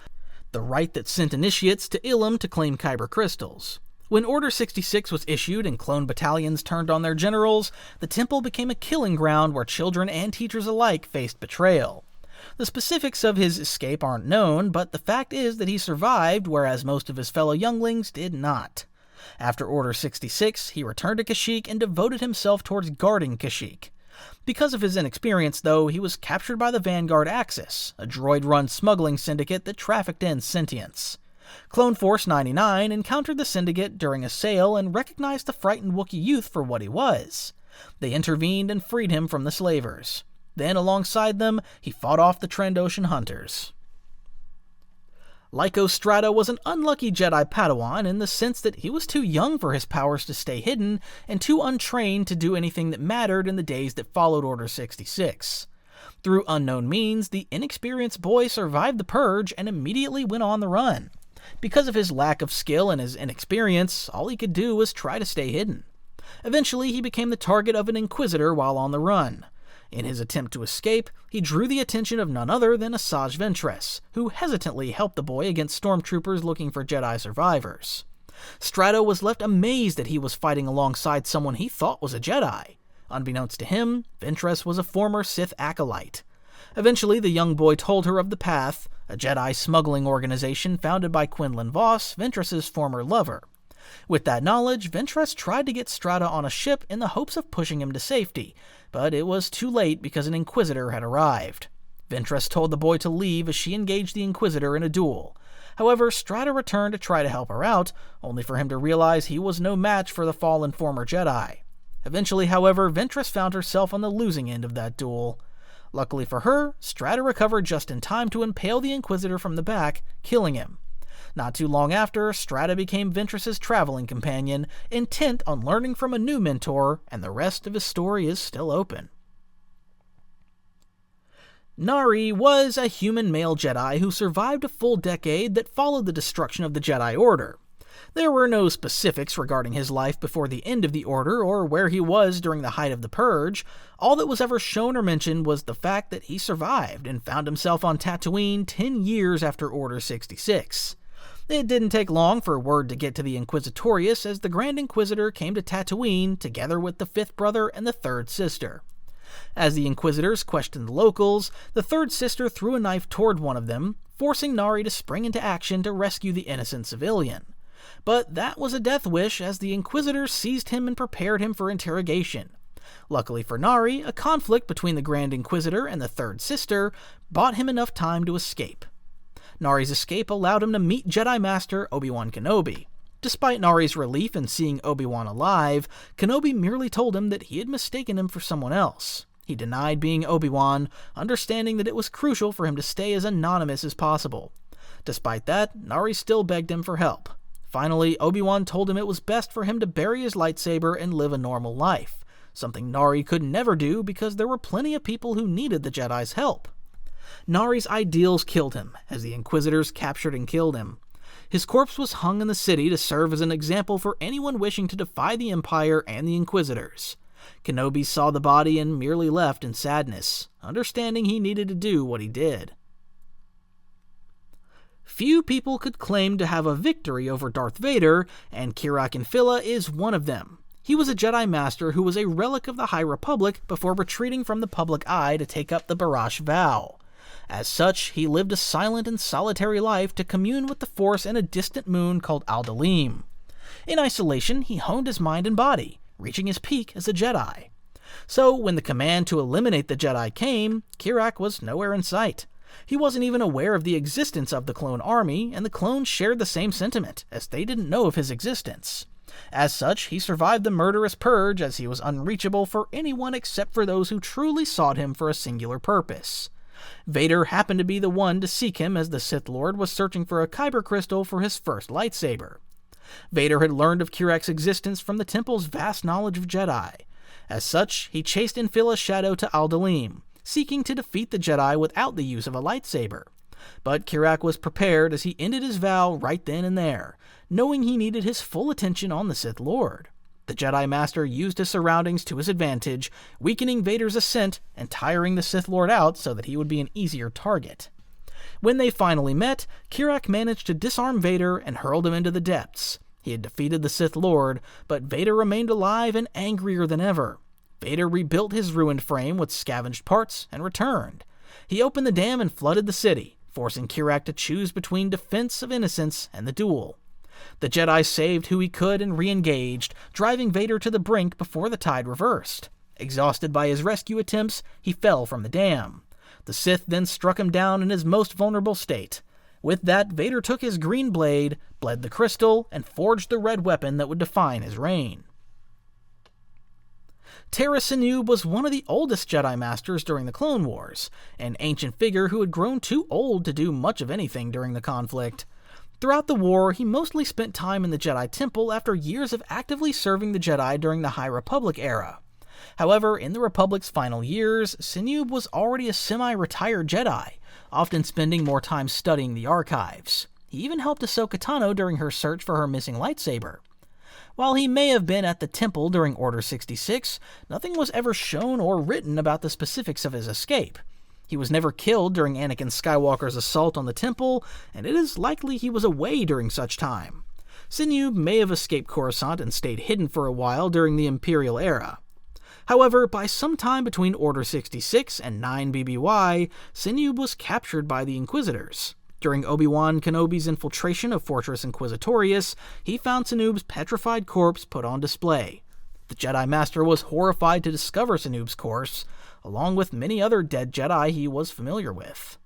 the rite that sent initiates to Ilum to claim Kyber crystals. When Order 66 was issued and clone battalions turned on their generals, the temple became a killing ground where children and teachers alike faced betrayal. The specifics of his escape aren't known, but the fact is that he survived, whereas most of his fellow younglings did not. After Order 66, he returned to Kashyyyk and devoted himself towards guarding Kashyyyk. Because of his inexperience, though, he was captured by the Vanguard Axis, a droid-run smuggling syndicate that trafficked in sentience. Clone Force 99 encountered the syndicate during a sale and recognized the frightened Wookiee youth for what he was. They intervened and freed him from the slavers. Then, alongside them, he fought off the Trandoshan hunters. Lyco Strata was an unlucky Jedi Padawan in the sense that he was too young for his powers to stay hidden and too untrained to do anything that mattered in the days that followed Order 66. Through unknown means, the inexperienced boy survived the Purge and immediately went on the run. Because of his lack of skill and his inexperience, all he could do was try to stay hidden. Eventually, he became the target of an Inquisitor while on the run. In his attempt to escape, he drew the attention of none other than Asajj Ventress, who hesitantly helped the boy against stormtroopers looking for Jedi survivors. Strata was left amazed that he was fighting alongside someone he thought was a Jedi. Unbeknownst to him, Ventress was a former Sith acolyte. Eventually, the young boy told her of the Path, a Jedi smuggling organization founded by Quinlan Vos, Ventress's former lover. With that knowledge, Ventress tried to get Strata on a ship in the hopes of pushing him to safety, but it was too late because an Inquisitor had arrived. Ventress told the boy to leave as she engaged the Inquisitor in a duel. However, Strata returned to try to help her out, only for him to realize he was no match for the fallen former Jedi. Eventually, however, Ventress found herself on the losing end of that duel. Luckily for her, Strata recovered just in time to impale the Inquisitor from the back, killing him. Not too long after, Strata became Ventress's traveling companion, intent on learning from a new mentor, and the rest of his story is still open. Nari was a human male Jedi who survived a full decade that followed the destruction of the Jedi Order. There were no specifics regarding his life before the end of the Order or where he was during the height of the Purge. All that was ever shown or mentioned was the fact that he survived and found himself on Tatooine 10 years after Order 66. It didn't take long for word to get to the Inquisitorius as the Grand Inquisitor came to Tatooine together with the fifth brother and the third sister. As the Inquisitors questioned the locals, the third sister threw a knife toward one of them, forcing Nari to spring into action to rescue the innocent civilian. But that was a death wish as the Inquisitors seized him and prepared him for interrogation. Luckily for Nari, a conflict between the Grand Inquisitor and the third sister bought him enough time to escape. Nari's escape allowed him to meet Jedi Master Obi-Wan Kenobi. Despite Nari's relief in seeing Obi-Wan alive, Kenobi merely told him that he had mistaken him for someone else. He denied being Obi-Wan, understanding that it was crucial for him to stay as anonymous as possible. Despite that, Nari still begged him for help. Finally, Obi-Wan told him it was best for him to bury his lightsaber and live a normal life, something Nari could never do because there were plenty of people who needed the Jedi's help. Nari's ideals killed him, as the Inquisitors captured and killed him. His corpse was hung in the city to serve as an example for anyone wishing to defy the Empire and the Inquisitors. Kenobi saw the body and merely left in sadness, understanding he needed to do what he did. Few people could claim to have a victory over Darth Vader, and Kirak Infila is one of them. He was a Jedi Master who was a relic of the High Republic before retreating from the public eye to take up the Barash vow. As such, he lived a silent and solitary life to commune with the Force in a distant moon called Aldalim. In isolation, he honed his mind and body, reaching his peak as a Jedi. So, when the command to eliminate the Jedi came, Kirak was nowhere in sight. He wasn't even aware of the existence of the clone army, and the clones shared the same sentiment, as they didn't know of his existence. As such, he survived the murderous purge as he was unreachable for anyone except for those who truly sought him for a singular purpose. Vader happened to be the one to seek him as the Sith Lord was searching for a kyber crystal for his first lightsaber. Vader had learned of Kirak's existence from the Temple's vast knowledge of Jedi. As such, he chased Infila's shadow to Aldalim, seeking to defeat the Jedi without the use of a lightsaber. But Kirak was prepared as he ended his vow right then and there, knowing he needed his full attention on the Sith Lord. The Jedi Master used his surroundings to his advantage, weakening Vader's ascent and tiring the Sith Lord out so that he would be an easier target. When they finally met, Kirak managed to disarm Vader and hurled him into the depths. He had defeated the Sith Lord, but Vader remained alive and angrier than ever. Vader rebuilt his ruined frame with scavenged parts and returned. He opened the dam and flooded the city, forcing Kirak to choose between defense of innocence and the duel. The Jedi saved who he could and re-engaged, driving Vader to the brink before the tide reversed. Exhausted by his rescue attempts, he fell from the dam. The Sith then struck him down in his most vulnerable state. With that, Vader took his green blade, bled the crystal, and forged the red weapon that would define his reign. Tera Sinube was one of the oldest Jedi Masters during the Clone Wars, an ancient figure who had grown too old to do much of anything during the conflict. Throughout the war, he mostly spent time in the Jedi Temple after years of actively serving the Jedi during the High Republic era. However, in the Republic's final years, Sinube was already a semi-retired Jedi, often spending more time studying the archives. He even helped Ahsoka Tano during her search for her missing lightsaber. While he may have been at the temple during Order 66, nothing was ever shown or written about the specifics of his escape. He was never killed during Anakin Skywalker's assault on the temple, and it is likely he was away during such time. Sinube may have escaped Coruscant and stayed hidden for a while during the Imperial era. However, by some time between Order 66 and 9 BBY, Sinube was captured by the Inquisitors. During Obi-Wan Kenobi's infiltration of Fortress Inquisitorius, he found Sinube's petrified corpse put on display. The Jedi Master was horrified to discover Sinube's corpse, along with many other dead Jedi he was familiar with.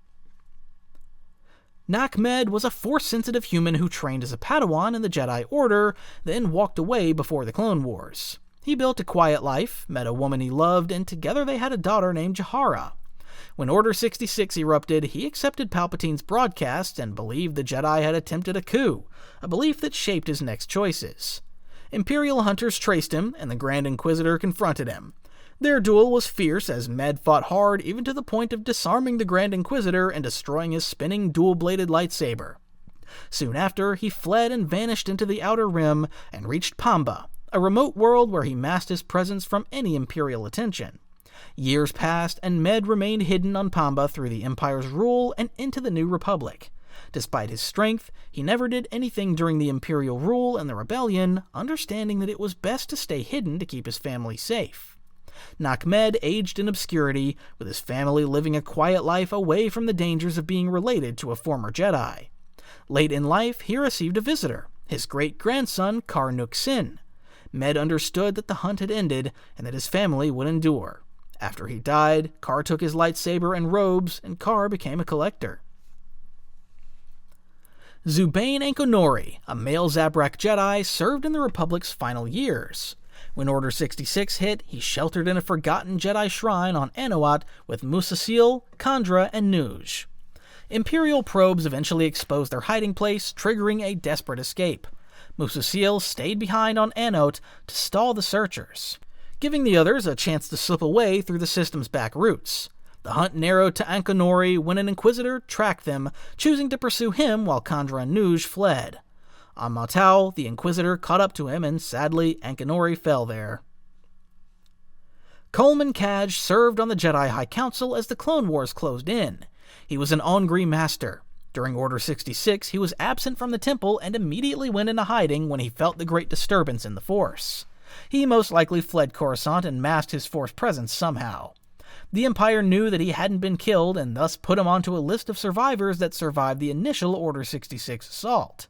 Naq Med was a Force-sensitive human who trained as a Padawan in the Jedi Order, then walked away before the Clone Wars. He built a quiet life, met a woman he loved, and together they had a daughter named Jahara. When Order 66 erupted, he accepted Palpatine's broadcast and believed the Jedi had attempted a coup, a belief that shaped his next choices. Imperial hunters traced him, and the Grand Inquisitor confronted him. Their duel was fierce as Med fought hard even to the point of disarming the Grand Inquisitor and destroying his spinning dual-bladed lightsaber. Soon after, he fled and vanished into the Outer Rim and reached Pamba, a remote world where he masked his presence from any Imperial attention. Years passed, and Med remained hidden on Pamba through the Empire's rule and into the New Republic. Despite his strength, he never did anything during the Imperial rule and the rebellion, understanding that it was best to stay hidden to keep his family safe. Naq Med aged in obscurity, with his family living a quiet life away from the dangers of being related to a former Jedi. Late in life, he received a visitor, his great-grandson Kar Nuk Sin. Med understood that the hunt had ended and that his family would endure. After he died, Kar took his lightsaber and robes, and Kar became a collector. Zubain Ankonori, a male Zabrak Jedi, served in the Republic's final years. When Order 66 hit, he sheltered in a forgotten Jedi shrine on Anowat with Musasil, Khandra, and Nuj. Imperial probes eventually exposed their hiding place, triggering a desperate escape. Musasil stayed behind on Anot to stall the searchers. giving the others a chance to slip away through the system's back routes. The hunt narrowed to Ankonori when an Inquisitor tracked them, choosing to pursue him while Chandra Nuj fled. On Matau, the Inquisitor caught up to him, and sadly, Ankonori fell there. Coleman Kcaj served on the Jedi High Council as the Clone Wars closed in. He was an Ongri master. During Order 66, he was absent from the temple and immediately went into hiding when he felt the great disturbance in the Force. He most likely fled Coruscant and masked his Force presence somehow. The Empire knew that he hadn't been killed and thus put him onto a list of survivors that survived the initial Order 66 assault.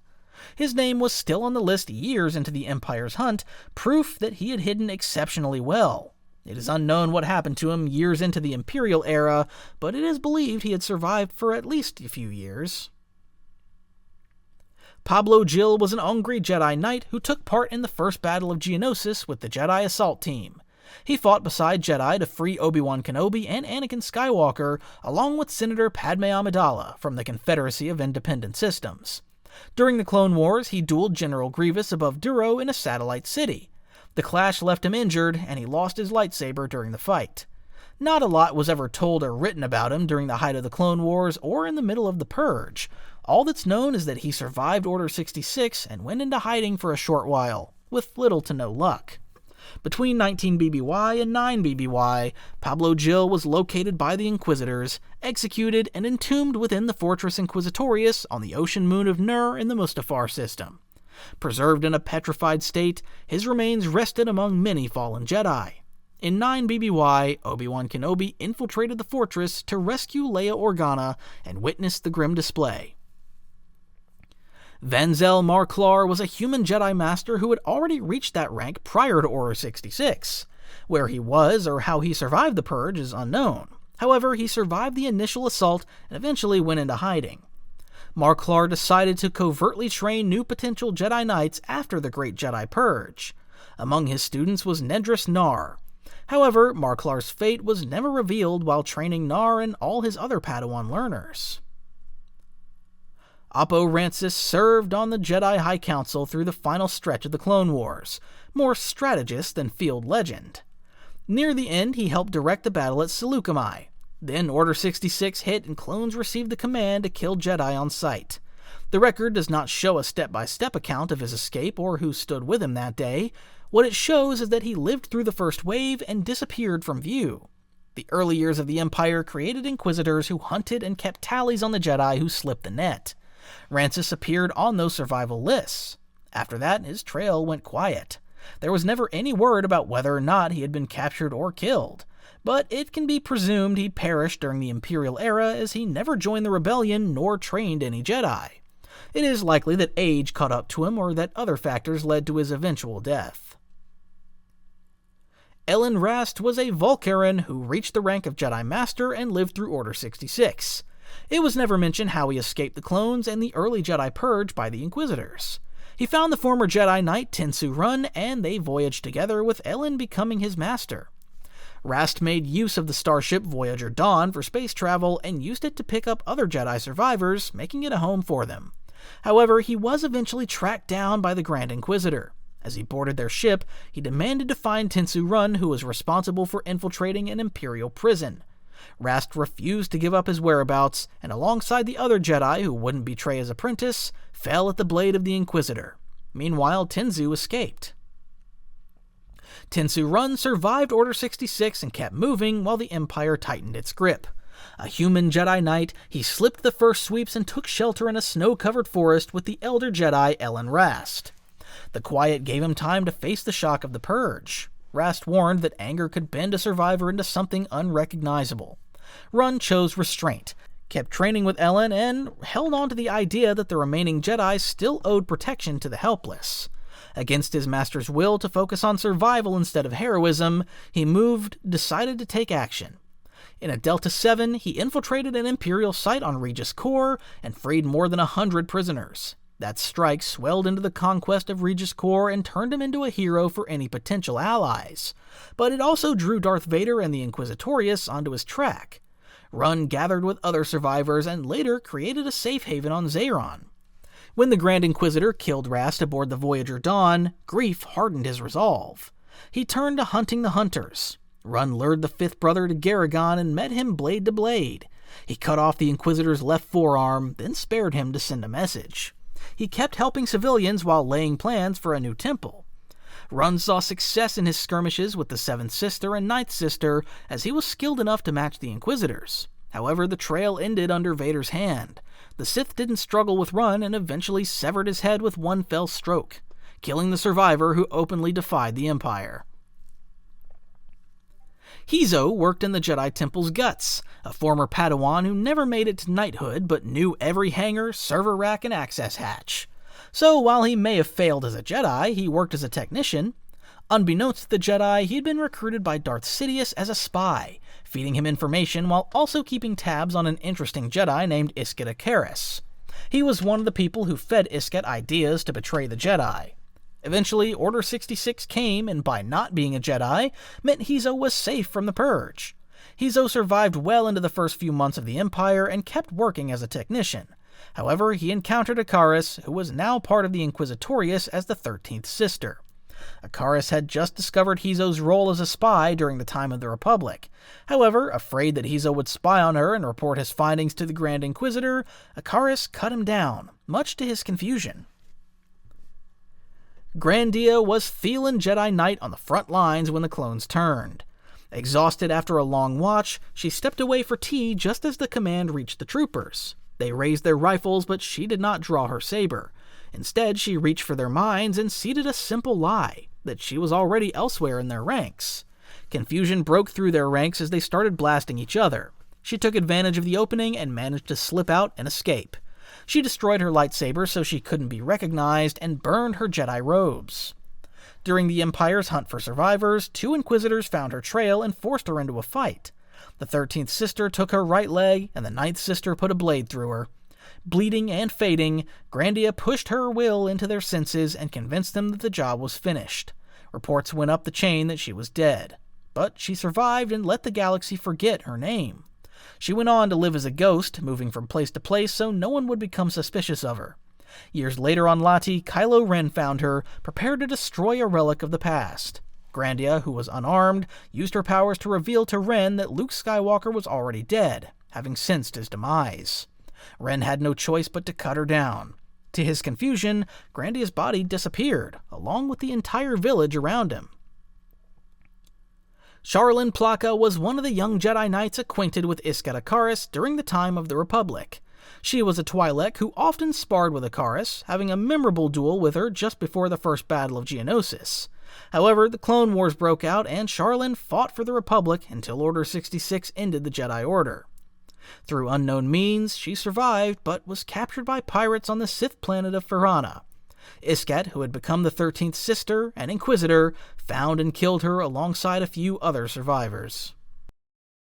His name was still on the list years into the Empire's hunt, proof that he had hidden exceptionally well. It is unknown what happened to him years into the Imperial era, but it is believed he had survived for at least a few years. Pablo Jill was an Ongri Jedi Knight who took part in the first Battle of Geonosis with the Jedi Assault Team. He fought beside Jedi to free Obi-Wan Kenobi and Anakin Skywalker, along with Senator Padme Amidala from the Confederacy of Independent Systems. During the Clone Wars, he dueled General Grievous above Duro in a satellite city. The clash left him injured, and he lost his lightsaber during the fight. Not a lot was ever told or written about him during the height of the Clone Wars or in the middle of the Purge. All that's known is that he survived Order 66 and went into hiding for a short while, with little to no luck. Between 19 BBY and 9 BBY, Pablo Jill was located by the Inquisitors, executed, and entombed within the Fortress Inquisitorius on the ocean moon of Nur in the Mustafar system. Preserved in a petrified state, his remains rested among many fallen Jedi. In 9 BBY, Obi-Wan Kenobi infiltrated the fortress to rescue Leia Organa and witnessed the grim display. Vanzell Mar-Klar was a human Jedi Master who had already reached that rank prior to Order 66. Where he was or how he survived the Purge is unknown. However, he survived the initial assault and eventually went into hiding. Mar-Klar decided to covertly train new potential Jedi Knights after the Great Jedi Purge. Among his students was Nedris Nar. However, Mar-Klar's fate was never revealed while training Nar and all his other Padawan learners. Oppo Rancisis served on the Jedi High Council through the final stretch of the Clone Wars, more strategist than field legend. Near the end, he helped direct the battle at Seleucami. Then Order 66 hit and clones received the command to kill Jedi on sight. The record does not show a step-by-step account of his escape or who stood with him that day. What it shows is that he lived through the first wave and disappeared from view. The early years of the Empire created Inquisitors who hunted and kept tallies on the Jedi who slipped the net. Rancisis appeared on those survival lists. After that, his trail went quiet. There was never any word about whether or not he had been captured or killed, but it can be presumed he perished during the Imperial era as he never joined the rebellion nor trained any Jedi. It is likely that age caught up to him or that other factors led to his eventual death. Elan Rast was a Vulcaran who reached the rank of Jedi Master and lived through Order 66. It was never mentioned how he escaped the clones and the early Jedi Purge by the Inquisitors. He found the former Jedi Knight Tensu Run, and they voyaged together, with Elan becoming his master. Rast made use of the starship Voyager Dawn for space travel and used it to pick up other Jedi survivors, making it a home for them. However, he was eventually tracked down by the Grand Inquisitor. As he boarded their ship, he demanded to find Tensu Run, who was responsible for infiltrating an Imperial prison. Rast refused to give up his whereabouts, and alongside the other Jedi who wouldn't betray his apprentice, fell at the blade of the Inquisitor. Meanwhile, Tensu escaped. Tensu Run survived Order 66 and kept moving while the Empire tightened its grip. A human Jedi Knight, he slipped the first sweeps and took shelter in a snow-covered forest with the elder Jedi Elan Rast. The quiet gave him time to face the shock of the Purge. Rast warned that anger could bend a survivor into something unrecognizable. Run chose restraint, kept training with Elan, and held on to the idea that the remaining Jedi still owed protection to the helpless. Against his master's will to focus on survival instead of heroism, he decided to take action. In a Delta 7, he infiltrated an Imperial site on Regis Core and freed more than 100 prisoners. That strike swelled into the conquest of Regis Core and turned him into a hero for any potential allies. But it also drew Darth Vader and the Inquisitorius onto his track. Run gathered with other survivors and later created a safe haven on Zayron. When the Grand Inquisitor killed Rast aboard the Voyager Dawn, grief hardened his resolve. He turned to hunting the hunters. Run lured the fifth brother to Garrigon and met him blade to blade. He cut off the Inquisitor's left forearm, then spared him to send a message. He kept helping civilians while laying plans for a new temple. Run saw success in his skirmishes with the Seventh Sister and Ninth Sister, as he was skilled enough to match the Inquisitors. However, the trail ended under Vader's hand. The Sith didn't struggle with Run and eventually severed his head with one fell stroke, killing the survivor who openly defied the Empire. Hezo worked in the Jedi Temple's guts, a former Padawan who never made it to knighthood but knew every hangar, server rack, and access hatch. So while he may have failed as a Jedi, he worked as a technician. Unbeknownst to the Jedi, he'd been recruited by Darth Sidious as a spy, feeding him information while also keeping tabs on an interesting Jedi named Isket Akaris. He was one of the people who fed Isket ideas to betray the Jedi. Eventually, Order 66 came, and by not being a Jedi, meant Hezo was safe from the Purge. Hezo survived well into the first few months of the Empire and kept working as a technician. However, he encountered Akaris, who was now part of the Inquisitorius as the 13th Sister. Akaris had just discovered Hezo's role as a spy during the time of the Republic. However, afraid that Hezo would spy on her and report his findings to the Grand Inquisitor, Akaris cut him down, much to his confusion. Grandia was Thelan Jedi Knight on the front lines when the clones turned. Exhausted after a long watch, she stepped away for tea just as the command reached the troopers. They raised their rifles, but she did not draw her saber. Instead, she reached for their minds and seeded a simple lie, that she was already elsewhere in their ranks. Confusion broke through their ranks as they started blasting each other. She took advantage of the opening and managed to slip out and escape. She destroyed her lightsaber so she couldn't be recognized and burned her Jedi robes. During the Empire's hunt for survivors, 2 Inquisitors found her trail and forced her into a fight. The 13th Sister took her right leg, and the 9th Sister put a blade through her. Bleeding and fading, Grandia pushed her will into their senses and convinced them that the job was finished. Reports went up the chain that she was dead. But she survived and let the galaxy forget her name. She went on to live as a ghost, moving from place to place so no one would become suspicious of her. Years later on Lati, Kylo Ren found her, prepared to destroy a relic of the past. Grandia, who was unarmed, used her powers to reveal to Ren that Luke Skywalker was already dead, having sensed his demise. Ren had no choice but to cut her down. To his confusion, Grandia's body disappeared, along with the entire village around him. Charlin Plaka was one of the young Jedi Knights acquainted with Isket Akaris during the time of the Republic. She was a Twi'lek who often sparred with Akaris, having a memorable duel with her just before the first Battle of Geonosis. However, the Clone Wars broke out and Charlin fought for the Republic until Order 66 ended the Jedi Order. Through unknown means, she survived but was captured by pirates on the Sith planet of Ferrana. Isket, who had become the 13th Sister and Inquisitor, found and killed her alongside a few other survivors.